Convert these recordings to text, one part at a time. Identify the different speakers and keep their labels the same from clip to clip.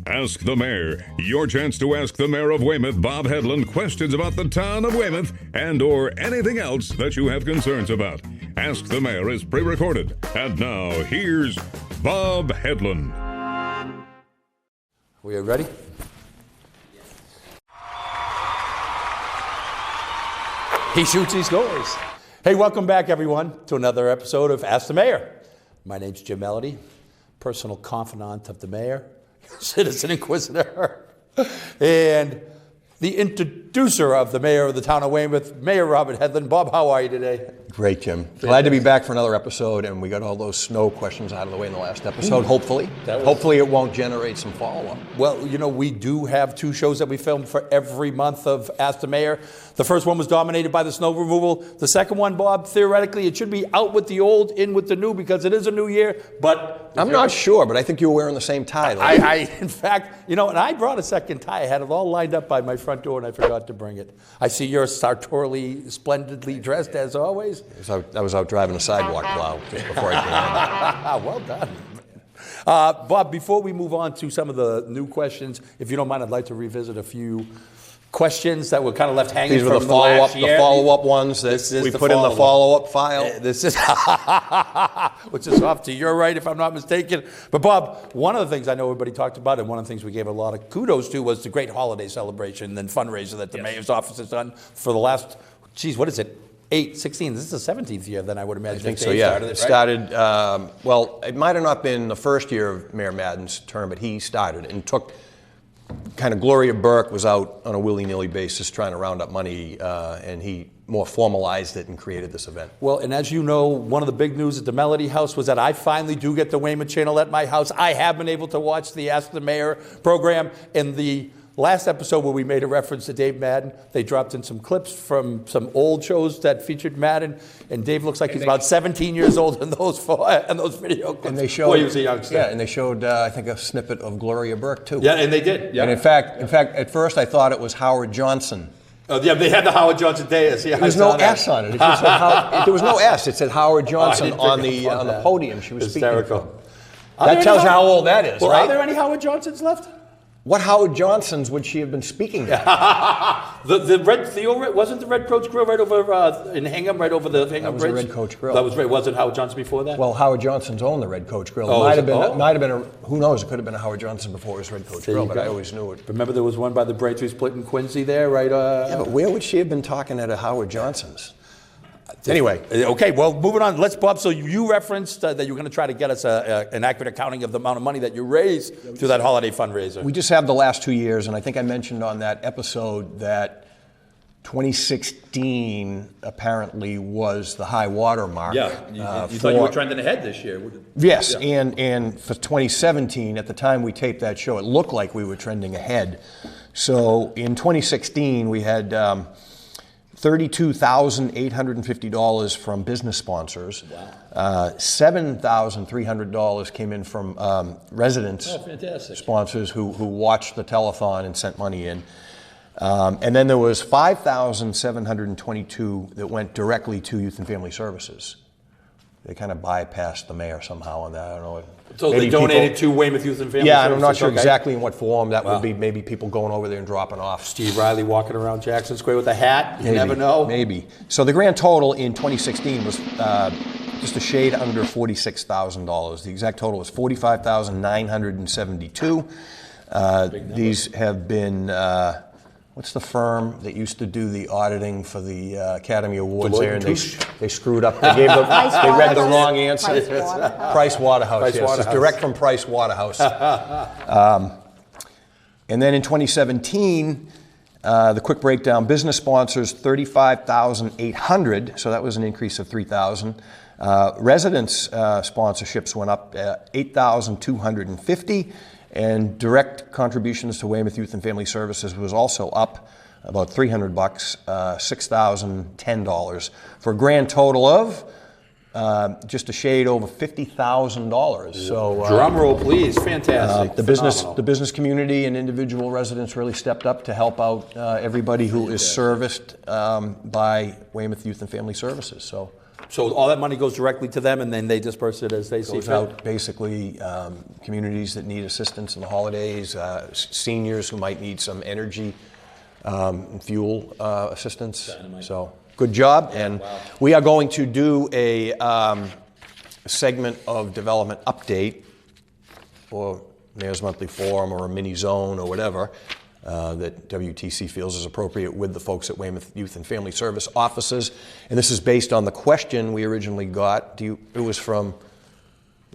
Speaker 1: Ask the Mayor. Your chance to ask the Mayor of Weymouth, Bob Hedlund, questions about the town of Weymouth and or anything else that you have concerns about. Ask the Mayor is pre-recorded. And now, here's Bob Hedlund.
Speaker 2: We are ready? He shoots, he scores. Hey, welcome back, everyone, to another episode of Ask the Mayor. My name's Jim Melody, personal confidant of the mayor, citizen inquisitor, and the introducer of the mayor of the town of Weymouth, Mayor Robert Hedlund. Bob, how are you today?
Speaker 3: Great, Jim. Glad to be back for another episode, and we got all those snow questions out of the way in the last episode, hopefully. Hopefully it won't generate some follow-up.
Speaker 2: Well, you know, we do have two shows that we film for every month of Ask the Mayor. The first one was dominated by the snow removal. The second one, Bob, theoretically, it should be out with the old, in with the new, because it is a new year, but...
Speaker 3: I'm not sure, but I think you were wearing the same tie.
Speaker 2: In fact, you know, and I brought a second tie. I had it all lined up by my front door, and I forgot to bring it. I see you're sartorially, splendidly dressed, as always.
Speaker 3: I was out driving a sidewalk plow just before I came in.
Speaker 2: Well done. Bob, before we move on to some of the new questions, if you don't mind, I'd like to revisit a few questions that were kind of left hanging.
Speaker 3: These were the follow-up ones that we put in the follow-up file.
Speaker 2: This is, which is off to your right, if I'm not mistaken. But Bob, one of the things I know everybody talked about, and one of the things we gave a lot of kudos to, was the great holiday celebration and fundraiser that the mayor's office has done for the last, what is it? 16. This is the 17th year, then I would imagine.
Speaker 3: I think so, yeah. It started, well, it might have not been the first year of Mayor Madden's term, but he started it and took, kind of Gloria Burke was out on a willy-nilly basis trying to round up money, and he more formalized it and created this event. Well,
Speaker 2: and as you know, one of the big news at the Melody House was that I finally do get the Weymouth channel at my house. I have been able to watch the Ask the Mayor program, and the last episode where we made a reference to Dave Madden, they dropped in some clips from some old shows that featured Madden, and Dave looks like he's about 17 years old in those video clips.
Speaker 3: And they showed,
Speaker 2: boy, he was a youngster.
Speaker 3: Yeah, and they showed, I think, a snippet of Gloria Burke too.
Speaker 2: Yeah, and they did. Yeah.
Speaker 3: And in fact, at first I thought it was Howard Johnson.
Speaker 2: Oh, yeah, they had the Howard Johnson Dais. Yeah,
Speaker 3: there was no S on it. It just said there was no S. It said Howard Johnson on the podium. She was
Speaker 2: hysterical.
Speaker 3: Speaking. That tells you how old that is,
Speaker 2: well,
Speaker 3: right?
Speaker 2: Are there any Howard Johnsons left?
Speaker 3: What Howard Johnsons would she have been speaking at?
Speaker 2: the Red Theo, wasn't the Red Coach Grill right over in Hingham, right over the Hingham Bridge?
Speaker 3: That was the Red Coach Grill.
Speaker 2: That was right. Wasn't Howard Johnson before that?
Speaker 3: Well, Howard Johnson's owned the Red Coach Grill.
Speaker 2: Oh,
Speaker 3: might have been who knows? It could have been a Howard Johnson before it was Red Coach Grill, but I always knew it.
Speaker 2: Remember there was one by the Braintree Split in Quincy there, right?
Speaker 3: Yeah, but where would she have been talking at a Howard Johnson's? Anyway.
Speaker 2: Okay, well, moving on. Bob, so you referenced that you were going to try to get us an accurate accounting of the amount of money that you raised through that holiday fundraiser.
Speaker 3: We just have the last 2 years, and I think I mentioned on that episode that 2016 apparently was the high water mark.
Speaker 2: Yeah, you thought you were trending ahead this year.
Speaker 3: Yes, yeah. and for 2017, at the time we taped that show, it looked like we were trending ahead. So in 2016, we had $32,850 from business sponsors. Wow. $7,300 came in from residents, sponsors who watched the telethon and sent money in. And then there was $5,722 that went directly to Youth and Family Services. They kind of bypassed the mayor somehow on that. I don't know.
Speaker 2: So they donated to Weymouth Youth and Family Services?
Speaker 3: Yeah, I'm not sure exactly in what form. That would be maybe people going over there and dropping off.
Speaker 2: Steve Riley walking around Jackson Square with a hat. You never know.
Speaker 3: Maybe. So the grand total in 2016 was just a shade under $46,000. The exact total was $45,972. These have been... what's the firm that used to do the auditing for the Academy Awards there? And they screwed up. They read the wrong answer. Price Waterhouse. Yes, it's direct from Price Waterhouse. And then in 2017, the quick breakdown: business sponsors $35,800, so that was an increase of $3,000. Residents sponsorships went up $8,250. And direct contributions to Weymouth Youth and Family Services was also up about $300, $6,010, for a grand total of just a shade over $50,000. So
Speaker 2: drum roll, please! Fantastic.
Speaker 3: The business community and individual residents really stepped up to help out everybody who is serviced by Weymouth Youth and Family Services. So
Speaker 2: So all that money goes directly to them, and then they disperse it as they see
Speaker 3: Goes
Speaker 2: fit?
Speaker 3: out basically communities that need assistance in the holidays, seniors who might need some energy and fuel assistance.
Speaker 2: Dynamite.
Speaker 3: So good job. And we are going to do a segment of development update, or Mayor's Monthly Forum, or a mini zone, or whatever, that WTC feels is appropriate with the folks at Weymouth Youth and Family Service offices. And this is based on the question we originally got. It was from,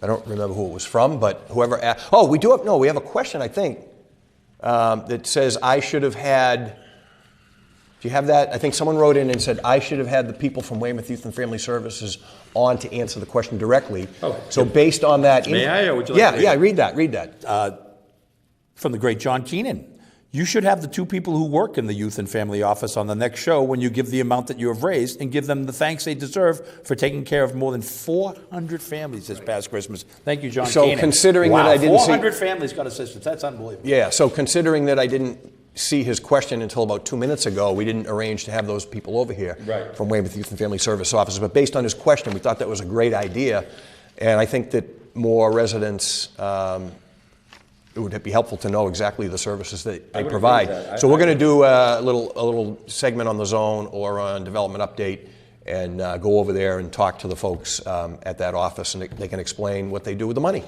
Speaker 3: I don't remember who it was from, but whoever asked. Oh, we have a question, I think, that says I should have had, do you have that? I think someone wrote in and said, I should have had the people from Weymouth Youth and Family Services on to answer the question directly.
Speaker 2: Oh,
Speaker 3: so based on that...
Speaker 2: May I, or would you like to
Speaker 3: read that.
Speaker 2: From the great John Keenan. You should have the two people who work in the Youth and Family Office on the next show when you give the amount that you have raised, and give them the thanks they deserve for taking care of more than 400 families this past Christmas. Thank you, John Keenan.
Speaker 3: So considering that I didn't see...
Speaker 2: 400 families got assistance. That's unbelievable.
Speaker 3: Yeah, so considering that I didn't see his question until about 2 minutes ago, we didn't arrange to have those people over here from Weymouth Youth and Family Service offices. But based on his question, we thought that was a great idea. And I think that more residents... it would be helpful to know exactly the services that they provide. So we're going to do a little segment on the zone or on development update, and go over there and talk to the folks at that office, and they can explain what they do with the money.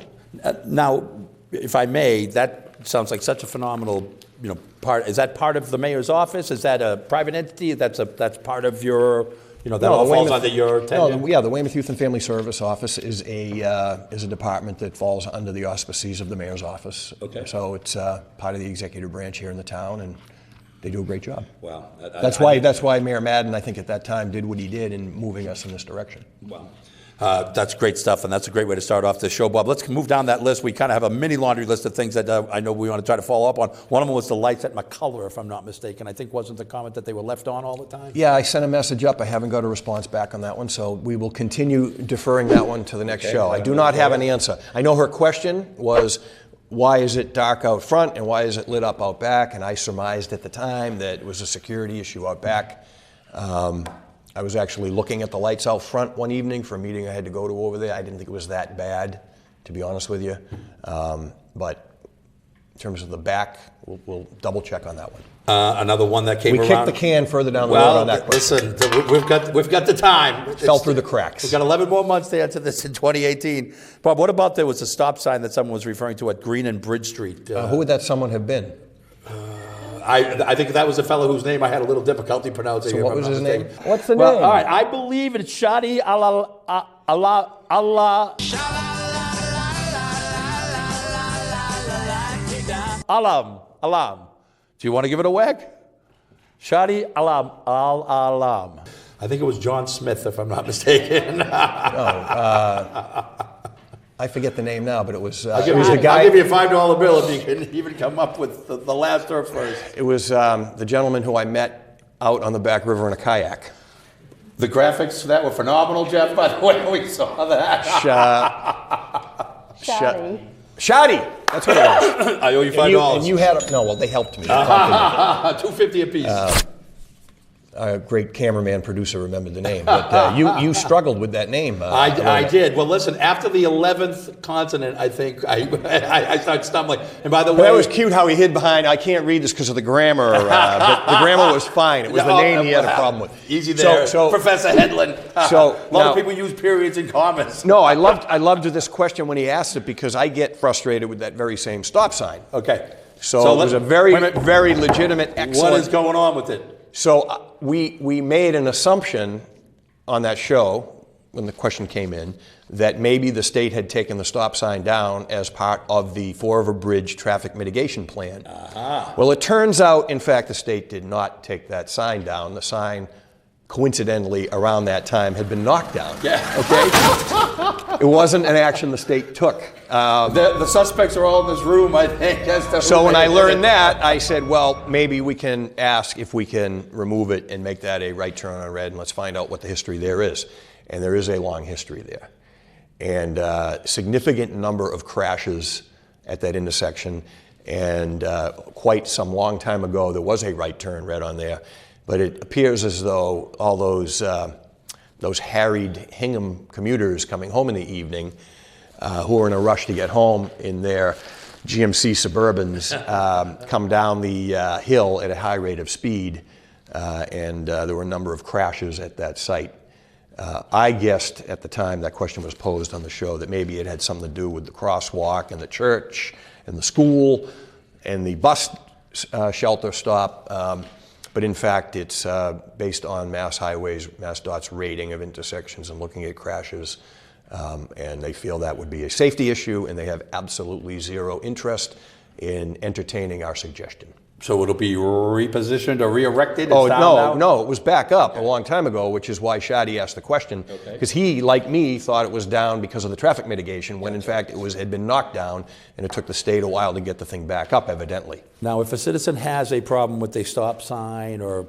Speaker 2: Now, if I may, that sounds like such a phenomenal, part. Is that part of the mayor's office? Is that a private entity? That's part of your... that all falls under your tenure?
Speaker 3: No, the Weymouth Youth and Family Service Office is a department that falls under the auspices of the mayor's office.
Speaker 2: Okay.
Speaker 3: So it's part of the executive branch here in the town, and they do a great job.
Speaker 2: Wow.
Speaker 3: That's why Mayor Madden, I think at that time, did what he did in moving us in this direction.
Speaker 2: Wow. That's great stuff, and that's a great way to start off this show, Bob. Let's move down that list. We kind of have a mini laundry list of things that I know we want to try to follow up on. One of them was the lights at McCullough, if I'm not mistaken. I think wasn't the comment that they were left on all the time?
Speaker 3: Yeah, I sent a message up. I haven't got a response back on that one, so we will continue deferring that one to the next show. I do not have an answer. I know her question was, why is it dark out front and why is it lit up out back? And I surmised at the time that it was a security issue out back. I was actually looking at the lights out front one evening for a meeting I had to go to over there. I didn't think it was that bad, to be honest with you. But in terms of the back, we'll double check on that one.
Speaker 2: Another one that came around.
Speaker 3: We kicked the can further down the road on that question.
Speaker 2: Listen, we've got the time.
Speaker 3: Fell through the cracks.
Speaker 2: We've got 11 more months to answer this in 2018. Bob, what about there was a stop sign that someone was referring to at Green and Bridge Street?
Speaker 3: Who would that someone have been?
Speaker 2: I think that was a fellow whose name I had a little difficulty pronouncing.
Speaker 3: So what was his name?
Speaker 4: What's the
Speaker 2: Well,
Speaker 4: name?
Speaker 2: all right, I believe it's Shadi Allah. Alam. Do you want to give it a whack? Shadi Alam. I think it was John Smith, if I'm not mistaken.
Speaker 3: I forget the name now, but it was
Speaker 2: I'll
Speaker 3: the guy.
Speaker 2: I'll give you a $5 bill if you can even come up with the last or first.
Speaker 3: It was the gentleman who I met out on the back river in a kayak.
Speaker 2: The graphics for that were phenomenal, Jeff, by the way. We saw that.
Speaker 3: Shadi. That's what it was.
Speaker 2: I owe you $5.
Speaker 3: And you had they helped me.
Speaker 2: $2.50 a piece.
Speaker 3: A great cameraman producer remembered the name, but you struggled with that name.
Speaker 2: I did. Well, listen, after the 11th consonant, I think I started stumbling. And by the way,
Speaker 3: that was cute how he hid behind. I can't read this because of the grammar, but the grammar was fine. It was the name he had a problem with.
Speaker 2: Easy there, Professor Headland.
Speaker 3: So
Speaker 2: a lot of people use periods and commas.
Speaker 3: No, I loved this question when he asked it because I get frustrated with that very same stop sign.
Speaker 2: Okay.
Speaker 3: So it was a very legitimate, excellent.
Speaker 2: What is going on with it?
Speaker 3: So we made an assumption on that show when the question came in that maybe the state had taken the stop sign down as part of the Fall River Bridge traffic mitigation plan. Well, it turns out, in fact, the state did not take that sign down. The sign, coincidentally, around that time had been knocked down.
Speaker 2: Yeah.
Speaker 3: Okay? It wasn't an action the state took.
Speaker 2: The suspects are all in this room, I think.
Speaker 3: So when I learned that, I said, well, maybe we can ask if we can remove it and make that a right turn on red, and let's find out what the history there is. And there is a long history there. And significant number of crashes at that intersection. And quite some long time ago, there was a right turn red on there. But it appears as though all those those harried Hingham commuters coming home in the evening who are in a rush to get home in their GMC Suburbans come down the hill at a high rate of speed, and there were a number of crashes at that site. I guessed at the time that question was posed on the show that maybe it had something to do with the crosswalk and the church and the school and the bus shelter stop, but in fact it's based on Mass Highways, MassDOT's rating of intersections and looking at crashes, and they feel that would be a safety issue, and they have absolutely zero interest in entertaining our suggestion.
Speaker 2: So it'll be repositioned or re-erected?
Speaker 3: Oh, no, it was back up a long time ago, which is why Shadi asked the question, because he, like me, thought it was down because of the traffic mitigation, when in fact it had been knocked down, and it took the state a while to get the thing back up, evidently.
Speaker 2: Now, if a citizen has a problem with a stop sign or,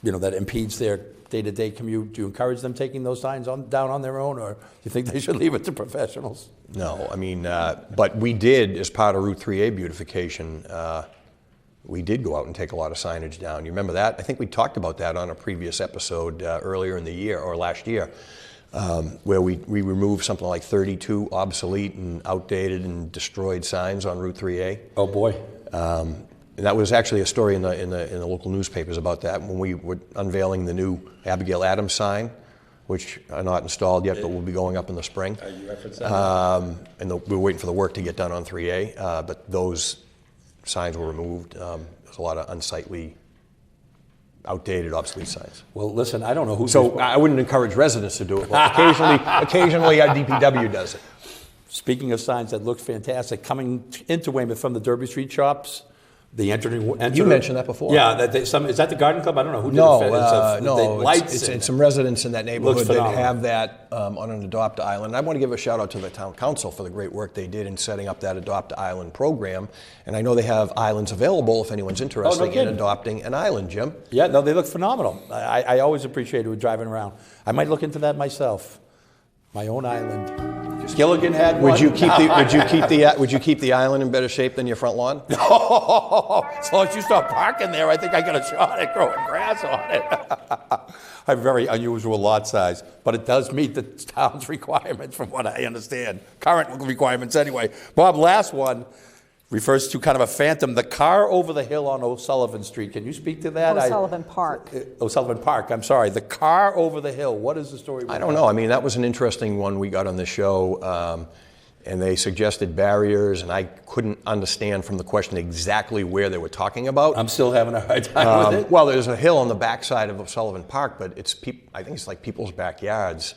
Speaker 2: that impedes their day-to-day commute, do you encourage them taking those signs down on their own, or do you think they should leave it to professionals?
Speaker 3: No, I mean, but we did, as part of Route 3A beautification, we did go out and take a lot of signage down. You remember that? I think we talked about that on a previous episode earlier in the year, or last year, where we removed something like 32 obsolete and outdated and destroyed signs on Route 3A.
Speaker 2: Oh boy.
Speaker 3: And that was actually a story in the local newspapers about that when we were unveiling the new Abigail Adams sign, which are not installed yet, but will be going up in the spring.
Speaker 2: You referenced that.
Speaker 3: And we were waiting for the work to get done on 3A, but those signs were removed. There's a lot of unsightly, outdated, obsolete signs.
Speaker 2: Well, listen, I don't know who.
Speaker 3: So I wouldn't encourage residents to do it, but occasionally our DPW does it.
Speaker 2: Speaking of signs that look fantastic, coming into Weymouth from the Derby Street shops, the
Speaker 3: You mentioned that before.
Speaker 2: Yeah, is that the Garden Club? I don't know who did
Speaker 3: it.
Speaker 2: No,
Speaker 3: it's some residents in that neighborhood that have that on an Adopt Island. I want to give a shout out to the town council for the great work they did in setting up that Adopt Island program. And I know they have islands available if anyone's interested in adopting an island, Jim.
Speaker 2: Yeah, no, they look phenomenal. I always appreciated driving around. I might look into that myself. My own island. Gilligan had one.
Speaker 3: Would you keep the island in better shape than your front lawn?
Speaker 2: No, as long as you start parking there, I think I got a shot at growing grass on it. I have very unusual lot size, but it does meet the town's requirements from what I understand. Current requirements anyway. Bob, last one refers to kind of a phantom, the car over the hill on O'Sullivan Street. Can you speak to that?
Speaker 4: O'Sullivan Park.
Speaker 2: O'Sullivan Park, I'm sorry. The car over the hill, what is the story?
Speaker 3: I don't know. I mean, that was an interesting one we got on the show, and they suggested barriers, and I couldn't understand from the question exactly where they were talking about.
Speaker 2: I'm still having a hard time with it.
Speaker 3: Well, there's a hill on the backside of O'Sullivan Park, but I think it's like people's backyards.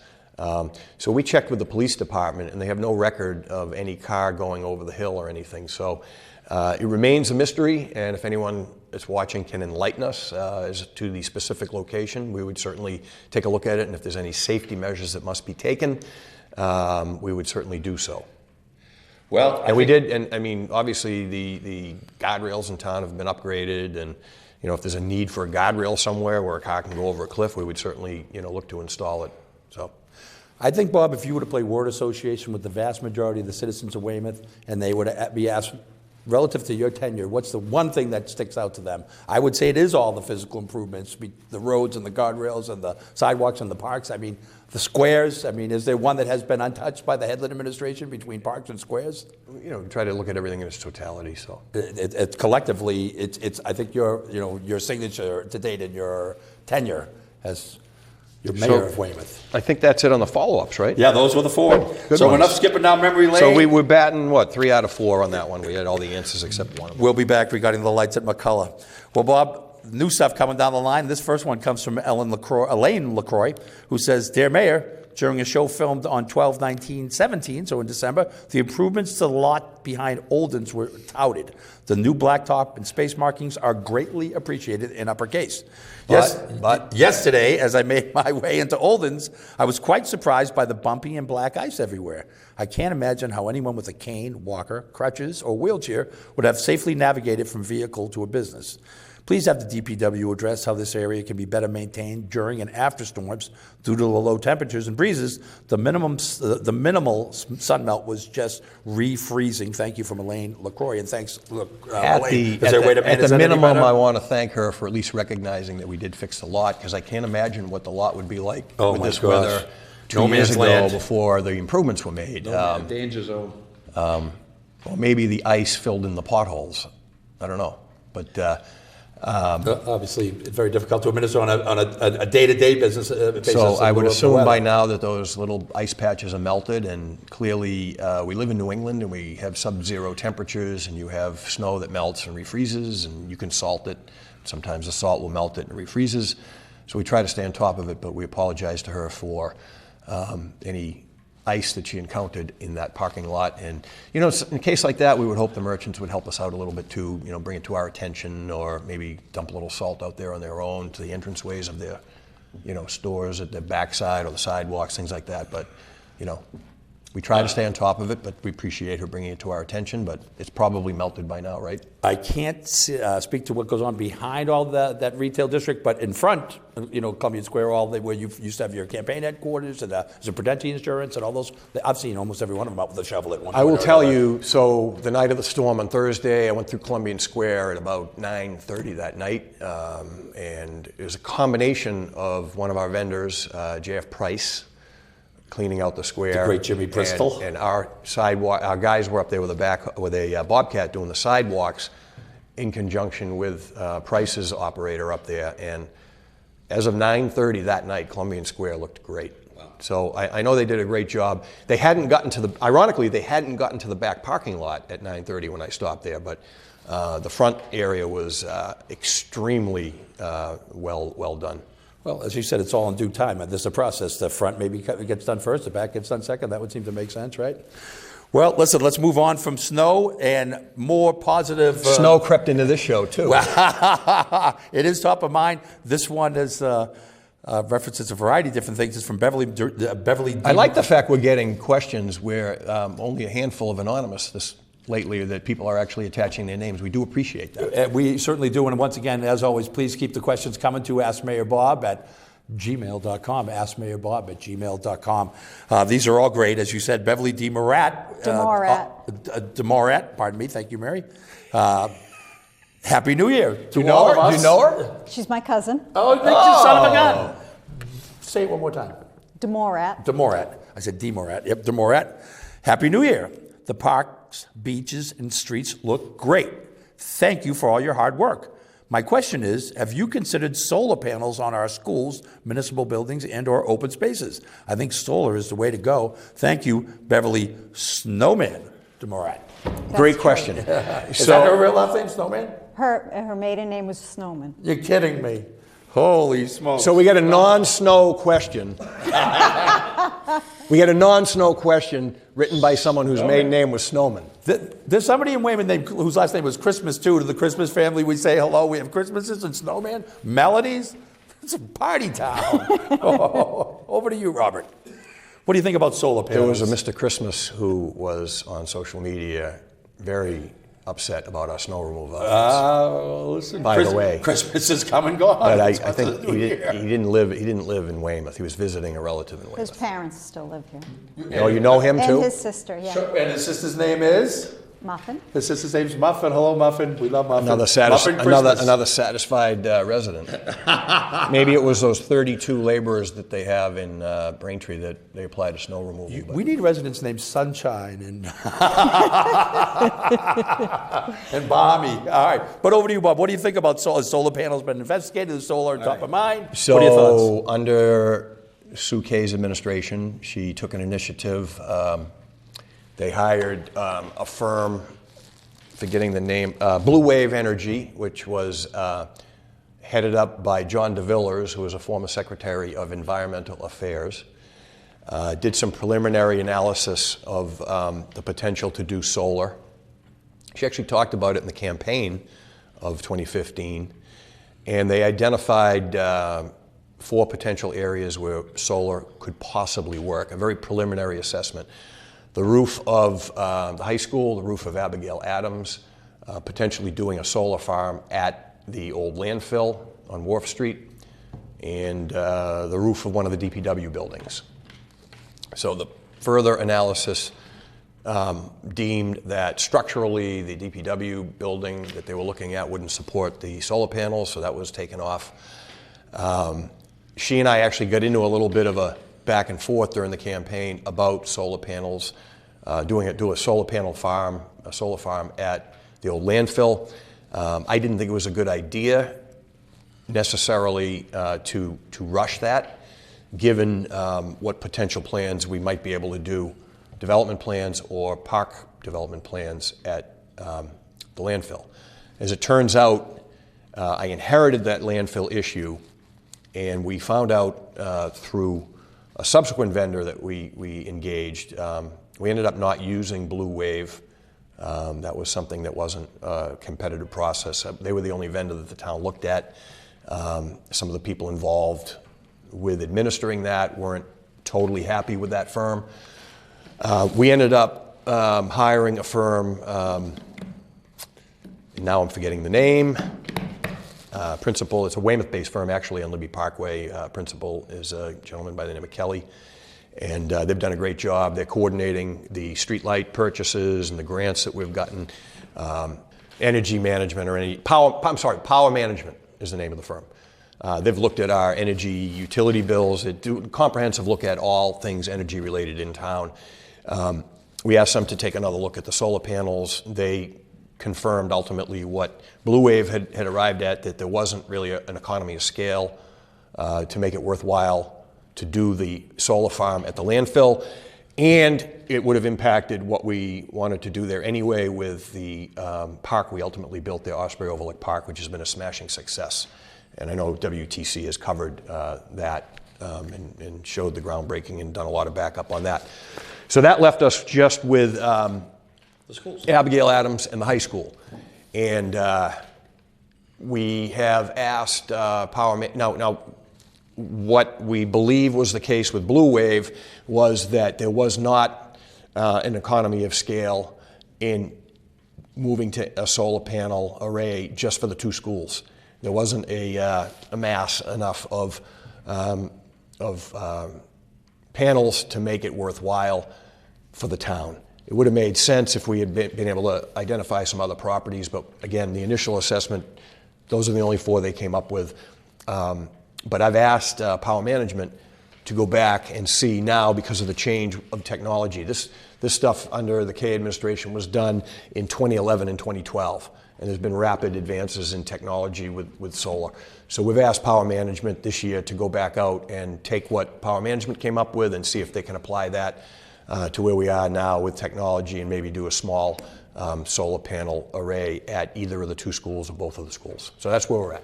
Speaker 3: So we checked with the police department, and they have no record of any car going over the hill or anything. So it remains a mystery, and if anyone that's watching can enlighten us as to the specific location, we would certainly take a look at it, and if there's any safety measures that must be taken, we would certainly do so.
Speaker 2: Well,
Speaker 3: and we did, and I mean, obviously the guardrails in town have been upgraded, and if there's a need for a guardrail somewhere where a car can go over a cliff, we would certainly look to install it. So.
Speaker 2: I think, Bob, if you were to play word association with the vast majority of the citizens of Weymouth and they were to be asked, relative to your tenure, what's the one thing that sticks out to them? I would say it is all the physical improvements, the roads and the guardrails and the sidewalks and the parks. I mean, the squares. I mean, is there one that has been untouched by the Headland administration between parks and squares?
Speaker 3: Try to look at everything in its totality. So
Speaker 2: collectively, it's. I think your signature to date in your tenure as your mayor of Weymouth.
Speaker 3: I think that's it on the follow-ups, right?
Speaker 2: Yeah, those were the four.
Speaker 3: Good
Speaker 2: so
Speaker 3: ones.
Speaker 2: Enough skipping down memory lane.
Speaker 3: So we were batting, 3 out of 4 on that one. We had all the answers except one of them.
Speaker 2: We'll be back regarding the lights at McCullough. Well, Bob, new stuff coming down the line. This first one comes from Elaine LaCroix, who says, Dear Mayor, during a show filmed on 12/19/17, so in December, the improvements to the lot behind Olden's were touted. The new blacktop and space markings are greatly appreciated in uppercase. But yesterday, as I made my way into Olden's, I was quite surprised by the bumpy and black ice everywhere. I can't imagine how anyone with a cane, walker, crutches, or wheelchair would have safely navigated from vehicle to a business. Please have the DPW address how this area can be better maintained during and after storms due to the low temperatures and breezes. The minimal sun melt was just refreezing. Thank you from Elaine LaCroix, and thanks, Elaine.
Speaker 3: At the minimum, I want to thank her for at least recognizing that we did fix the lot, because I can't imagine what the lot would be like with this weather 2 years ago before the improvements were made.
Speaker 2: Danger zone.
Speaker 3: Or maybe the ice filled in the potholes. I don't know, but.
Speaker 2: Obviously, it's very difficult to administer on a day-to-day basis.
Speaker 3: So I would assume by now that those little ice patches are melted, and clearly we live in New England and we have sub-zero temperatures, and you have snow that melts and refreezes, and you can salt it. Sometimes the salt will melt it and refreezes. So we try to stay on top of it, but we apologize to her for any ice that she encountered in that parking lot. And, in a case like that, we would hope the merchants would help us out a little bit too, bring it to our attention, or maybe dump a little salt out there on their own to the entranceways of their, stores at the backside or the sidewalks, things like that. But, we try to stay on top of it, but we appreciate her bringing it to our attention, but it's probably melted by now, right?
Speaker 2: I can't speak to what goes on behind all that retail district, but in front, Columbia Square, where you used to have your campaign headquarters and the Prudential Insurance and all those. I've seen almost every one of them out with a shovel at one point.
Speaker 3: I will tell you, so the night of the storm on Thursday, I went through Columbia Square at about 9:30 that night, and it was a combination of one of our vendors, J.F. Price, cleaning out the square.
Speaker 2: The great Jimmy Bristol.
Speaker 3: And our sidewalk, our guys were up there with a bobcat doing the sidewalks in conjunction with Price's operator up there. And as of 9:30 that night, Columbian Square looked great. Wow. So I know they did a great job. Ironically, they hadn't gotten to the back parking lot at 9:30 when I stopped there, but the front area was extremely well done.
Speaker 2: Well, as you said, it's all in due time. There's a process. The front maybe gets done first, the back gets done second. That would seem to make sense, right? Well, listen, let's move on from snow and more positive.
Speaker 3: Snow crept into this show, too.
Speaker 2: It is top of mind. This one is references a variety of different things. It's from Beverly.
Speaker 3: I like the fact we're getting questions where only a handful of anonymous lately that people are actually attaching their names. We do appreciate that.
Speaker 2: We certainly do. And once again, as always, please keep the questions coming to AskMayorBob at gmail.com, AskMayorBob@gmail.com. These are all great. As you said, Beverly DeMorat. DeMorat, pardon me. Thank you, Mary. Happy New Year to all of us.
Speaker 3: Do you know her?
Speaker 4: She's my cousin.
Speaker 2: Oh, thank you, son of a gun. Say it one more time.
Speaker 4: DeMorat.
Speaker 2: DeMorat. I said DeMorat. Yep, DeMorat. Happy New Year. The parks, beaches, and streets look great. Thank you for all your hard work. My question is, have you considered solar panels on our schools, municipal buildings, and/or open spaces? I think solar is the way to go. Thank you, Beverly Snowman DeMorat.
Speaker 3: Great question.
Speaker 2: Is that her real last name, Snowman?
Speaker 4: Her maiden name was Snowman.
Speaker 2: You're kidding me. Holy smokes.
Speaker 3: So we get a non-snow question. We get a non-snow question written by someone whose maiden name was Snowman.
Speaker 2: There's somebody in Weymouth whose last name was Christmas, too. To the Christmas family, we say hello. We have Christmases and snowman, melodies. It's a party town. Over to you, Robert. What do you think about solar panels?
Speaker 3: There was a Mr. Christmas who was on social media very upset about our snow removal.
Speaker 2: Listen,
Speaker 3: by the way,
Speaker 2: Christmas is come and gone.
Speaker 3: But I think he didn't live in Weymouth. He was visiting a relative in Weymouth.
Speaker 4: His parents still live here.
Speaker 3: Oh, you know him too?
Speaker 4: And his sister, yeah.
Speaker 2: Sure. And his sister's name is?
Speaker 4: Muffin.
Speaker 2: His sister's name's Muffin. Hello, Muffin. We love Muffin.
Speaker 3: Another satisfied resident. Maybe it was those 32 laborers that they have in Braintree that they apply to snow removal.
Speaker 2: We need residents named Sunshine and and Balmy. All right. But over to you, Bob. What do you think about solar? Has solar panels been investigated? Is solar on top of mind?
Speaker 3: So
Speaker 2: what are your thoughts?
Speaker 3: Under Sue Kay's administration, she took an initiative. They hired a firm, forgetting the name, Blue Wave Energy, which was headed up by John DeVillers, who was a former Secretary of Environmental Affairs. Did some preliminary analysis of the potential to do solar. She actually talked about it in the campaign of 2015, and they identified 4 potential areas where solar could possibly work, a very preliminary assessment. The roof of the high school, the roof of Abigail Adams, potentially doing a solar farm at the old landfill on Wharf Street and the roof of one of the DPW buildings. So the further analysis deemed that structurally the DPW building that they were looking at wouldn't support the solar panels, so that was taken off. She and I actually got into a little bit of a back and forth during the campaign about solar panels, do a solar panel farm, a solar farm at the old landfill. I didn't think it was a good idea necessarily to rush that, given what potential plans we might be able to do, development plans or park development plans at the landfill. As it turns out, I inherited that landfill issue, and we found out through a subsequent vendor that we engaged. We ended up not using Blue Wave. That was something that wasn't a competitive process. They were the only vendor that the town looked at. Some of the people involved with administering that weren't totally happy with that firm. We ended up hiring a firm, now I'm forgetting the name. Principal, it's a Weymouth-based firm actually on Libby Parkway. Principal is a gentleman by the name of Kelly. And they've done a great job. They're coordinating the streetlight purchases and the grants that we've gotten. Energy management power management is the name of the firm. They've looked at our energy utility bills. They do a comprehensive look at all things energy related in town. We asked them to take another look at the solar panels. They confirmed ultimately what Blue Wave had arrived at, that there wasn't really an economy of scale to make it worthwhile to do the solar farm at the landfill, and it would have impacted what we wanted to do there anyway with the park we ultimately built there, Osprey Overlook Park, which has been a smashing success. And I know WTC has covered that and showed the groundbreaking and done a lot of backup on that. So that left us just with the schools, Abigail Adams and the high school. And we have asked now, what we believe was the case with Blue Wave was that there was not an economy of scale in moving to a solar panel array just for the two schools. There wasn't a mass enough of panels to make it worthwhile for the town. It would have made sense if we had been able to identify some other properties, but again, the initial assessment, those are the only 4 they came up with. But I've asked Power Management to go back and see now, because of the change of technology. This stuff under the Kay administration was done in 2011 and 2012, and there's been rapid advances in technology with solar. So we've asked Power Management this year to go back out and take what Power Management came up with and see if they can apply that to where we are now with technology and maybe do a small solar panel array at either of the 2 schools or both of the schools. So that's where we're at.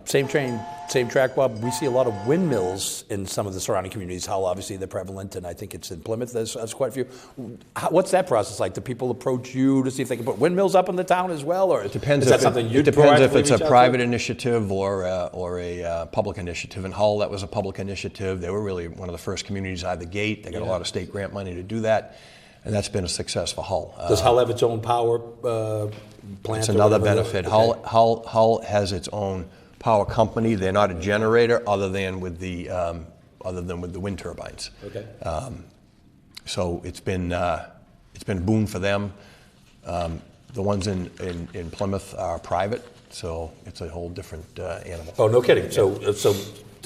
Speaker 2: Same train, same track, Bob. We see a lot of windmills in some of the surrounding communities. Hull, obviously, they're prevalent, and I think it's in Plymouth. There's quite a few. What's that process like? Do people approach you to see if they can put windmills up in the town as well, or
Speaker 3: it depends
Speaker 2: is that something you?
Speaker 3: It depends if it's a private initiative or a public initiative. In Hull, that was a public initiative. They were really one of the first communities out of the gate. They got a lot of state grant money to do that. And that's been a success for Hull.
Speaker 2: Does Hull have its own power plant?
Speaker 3: It's another benefit. Okay. Hull has its own power company. They're not a generator other than with the wind turbines.
Speaker 2: Okay.
Speaker 3: So it's been a boon for them. The ones in Plymouth are private, so it's a whole different animal.
Speaker 2: Oh, no kidding. So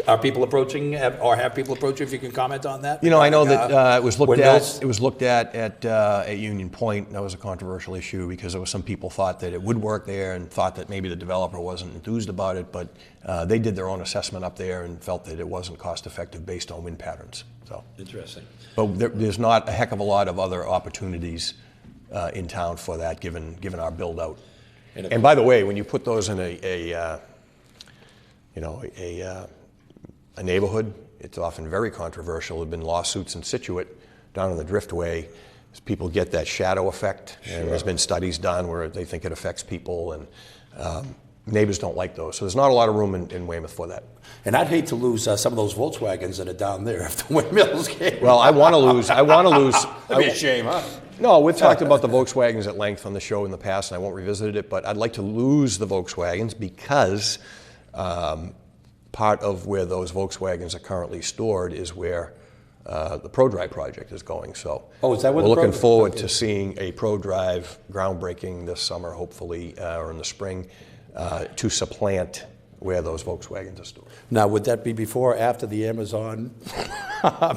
Speaker 2: are people approaching, or have people approached you? If you can comment on that.
Speaker 3: You know, I know that it was looked
Speaker 2: windmills?
Speaker 3: at. It was looked at Union Point. That was a controversial issue because there was some people thought that it would work there and thought that maybe the developer wasn't enthused about it. But they did their own assessment up there and felt that it wasn't cost effective based on wind patterns. So
Speaker 2: interesting.
Speaker 3: But there's not a heck of a lot of other opportunities in town for that, given our build out. And by the way, when you put those in a neighborhood, it's often very controversial. There have been lawsuits in Situate down in the Driftway. As people get that shadow effect, and there's been studies done where they think it affects people, and neighbors don't like those. So there's not a lot of room in Weymouth for that.
Speaker 2: And I'd hate to lose some of those Volkswagens that are down there if the windmills came.
Speaker 3: Well, I want to lose.
Speaker 2: That'd be a shame, huh?
Speaker 3: No, we've talked about the Volkswagens at length on the show in the past, and I won't revisit it, but I'd like to lose the Volkswagens because part of where those Volkswagens are currently stored is where the ProDrive project is going. So
Speaker 2: is that what
Speaker 3: we're
Speaker 2: the
Speaker 3: looking forward to seeing a ProDrive groundbreaking this summer, hopefully, or in the spring, to supplant where those Volkswagens are stored.
Speaker 2: Now, would that be before or after the Amazon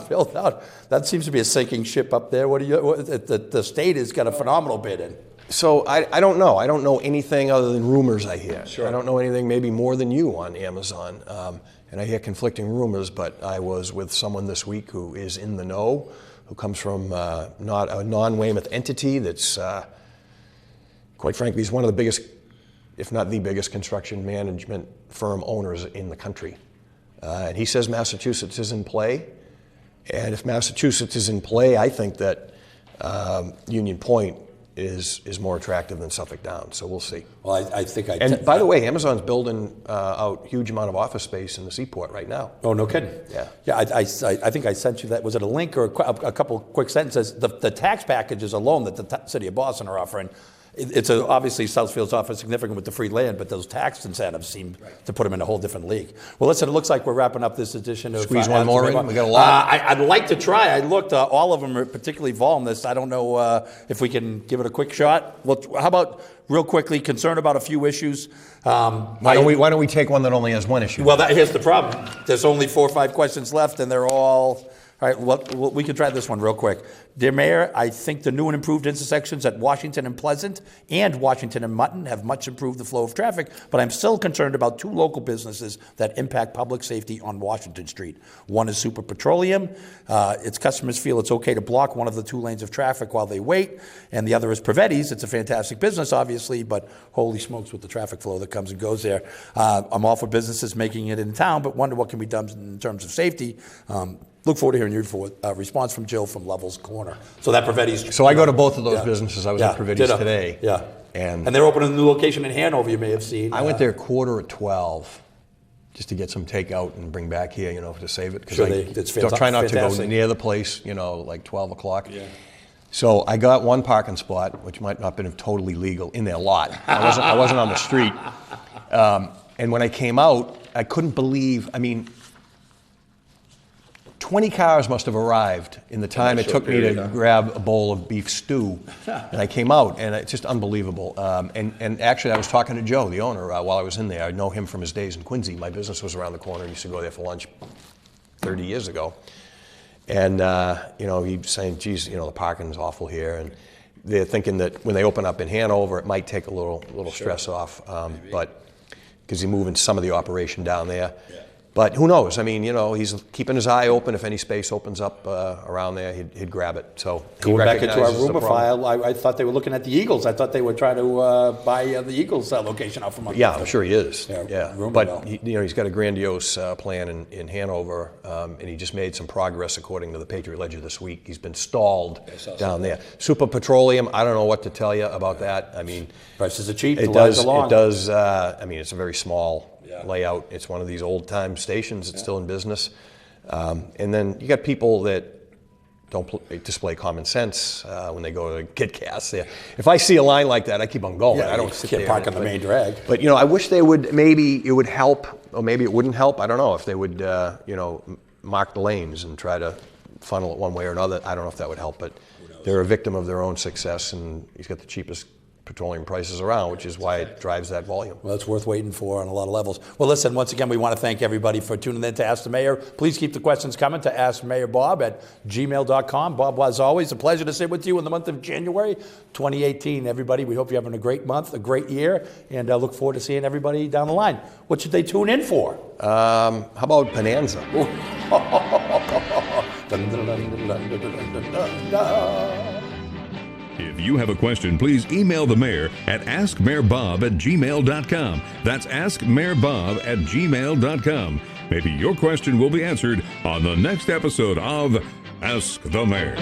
Speaker 2: build out? That seems to be a sinking ship up there. The state has got a phenomenal bid in.
Speaker 3: So I don't know. I don't know anything other than rumors I hear.
Speaker 2: Sure.
Speaker 3: I don't know anything maybe more than you on Amazon. And I hear conflicting rumors, but I was with someone this week who is in the know, who comes from not a non-Weymouth entity that's, quite frankly, he's one of the biggest, if not the biggest, construction management firm owners in the country. And he says Massachusetts is in play. And if Massachusetts is in play, I think that Union Point is more attractive than Suffolk Downs. So we'll see.
Speaker 2: Well, I think
Speaker 3: And by the way, Amazon's building out huge amount of office space in the seaport right now.
Speaker 2: Oh, no kidding.
Speaker 3: Yeah.
Speaker 2: Yeah, I think I sent you that. Was it a link or a couple quick sentences? The tax packages alone that the city of Boston are offering, obviously Southfield's offer significant with the free land, but those tax incentives seem to put them in a whole different league. Well, listen, it looks like we're wrapping up this edition of
Speaker 3: Squeeze one more in? We got a lot.
Speaker 2: I'd like to try. I looked. All of them are particularly voluminous. I don't know if we can give it a quick shot. Well, how about real quickly, concern about a few issues?
Speaker 3: Why don't we take one that only has one issue?
Speaker 2: Well, here's the problem. There's only 4 or 5 questions left, and they're all... All right, well, we can try this one real quick. Dear Mayor, I think the new and improved intersections at Washington and Pleasant and Washington and Mutton have much improved the flow of traffic, but I'm still concerned about 2 local businesses that impact public safety on Washington Street. One is Super Petroleum. Its customers feel it's okay to block one of the 2 lanes of traffic while they wait, and the other is Pravetti's. It's a fantastic business, obviously, but holy smokes with the traffic flow that comes and goes there. I'm all for businesses making it in town, but wonder what can be done in terms of safety. Look forward to hearing your response from Jill from Levels Corner. So that Pravetti's.
Speaker 3: So I go to both of those businesses. I was at Pravetti's today.
Speaker 2: Yeah.
Speaker 3: And
Speaker 2: they're opening a new location in Hanover, you may have seen.
Speaker 3: I went there 11:45 just to get some takeout and bring back here, to save it.
Speaker 2: Sure,
Speaker 3: Because I try not to go near the place, like 12 o'clock. Yeah. So I got one parking spot, which might not have been totally legal, in their lot. I wasn't on the street. And when I came out, I couldn't believe, 20 cars must have arrived in the time it took me to grab a bowl of beef stew. And I came out, and it's just unbelievable. And actually, I was talking to Joe, the owner, while I was in there. I know him from his days in Quincy. My business was around the corner. I used to go there for lunch 30 years ago. And, he was saying, geez, the parking's awful here. And they're thinking that when they open up in Hanover, it might take a little stress off. But because he's moving some of the operation down there. Yeah. But who knows? He's keeping his eye open. If any space opens up around there, he'd grab it. So
Speaker 2: going back into our rumor file, I thought they were looking at the Eagles. I thought they were trying to buy the Eagles location out from under.
Speaker 3: Yeah, I'm sure he is. Yeah. But
Speaker 2: mill.
Speaker 3: He's got a grandiose plan in Hanover, and he just made some progress according to the Patriot Ledger this week. He's been stalled down there. Super Petroleum. I don't know what to tell you about that.
Speaker 2: Prices are cheap.
Speaker 3: It does. It's a very small layout. It's one of these old-time stations. It's still in business. And then you got people that don't display common sense when they go to get gas there. If I see a line like that, I keep on going.
Speaker 2: Yeah,
Speaker 3: I don't sit there.
Speaker 2: Park on the main drag.
Speaker 3: But, I wish they would, maybe it would help, or maybe it wouldn't help. I don't know if they would, mark the lanes and try to funnel it one way or another. I don't know if that would help, but they're a victim of their own success, and he's got the cheapest petroleum prices around, which is why it drives that volume.
Speaker 2: Well, it's worth waiting for on a lot of levels. Well, listen, once again, we want to thank everybody for tuning in to Ask the Mayor. Please keep the questions coming to AskMayorBob@gmail.com. Bob, as always, a pleasure to sit with you in the month of January 2018. Everybody, we hope you're having a great month, a great year, and look forward to seeing everybody down the line. What should they tune in for?
Speaker 3: How about Bonanza?
Speaker 1: If you have a question, please email the mayor at askmayorbob@gmail.com. That's askmayorbob@gmail.com. Maybe your question will be answered on the next episode of Ask the Mayor.